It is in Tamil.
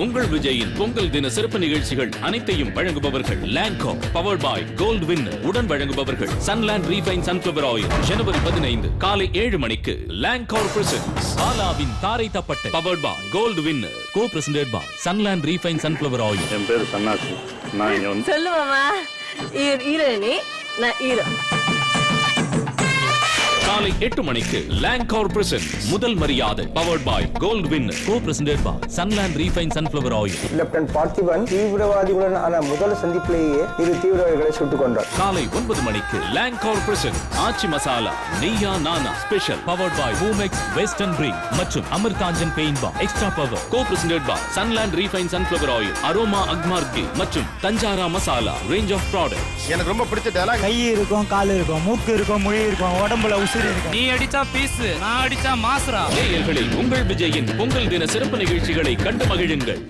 உங்கள் விஜயின் பொங்கல் தின சிறப்பு நிகழ்ச்சிகள் அனைத்தையும் வழங்குபவர்கள் Lango powered by gold winner உடன் வழங்குபவர்கள் சன்லேண்ட் ரீஃபைன் சன்ஃபிளவர் ஆயில் ஜனவரி 15 காலை 7 மணிக்கு லாங்கோ பிரசன்ஸ் பாலாவின் Tharai Thappattai powered by gold winner co presented by Sunland refine sunflower oil. என் பேரு சன்னாசி. நான் இங்க வந்து சொல்லுவாமா ஹீரோயினி நான் ஹீரோ. காலை 8 மணிக்கு லாங்கோர் presents Mudhal Mariyadhai powered by gold winner co presented by Sunland refine sunflower oil. Lieutenant Parthiban தீவிரவாதிகளுடன் ஆன முதல் சந்திப்பிலேயே இரு தீவிரவாதிகளை சுட்டுக் கொண்டார். காலை 9 மணிக்கு லாங்கோர் பிரசன்ஸ் ஆச்சி மசாலா நெய்யா நானா special powered by Boomex western free மற்றும் Amrutanjan pain bar extra power co presented by Sunland refine sunflower oil aroma agmark ghee மற்றும் தஞ்சாரா மசாலா ரேஞ்ச் ஆஃப் ப்ராடக்ட்ஸ். எனக்கு ரொம்ப பிடிச்ச டயலாக் கை இருக்கும், கால் இருக்கும், மூக்கு இருக்கும், மொழி இருக்கும், உடம்புல உசிரி இருக்கும். நீ அடிச்சா பீஸ், நான் அடிச்சா மாஸ்ரா. நேயர்களே, உங்கள் விஜயின் பொங்கல் தின சிறப்பு நிகழ்ச்சிகளை கண்டு மகிழுங்கள்.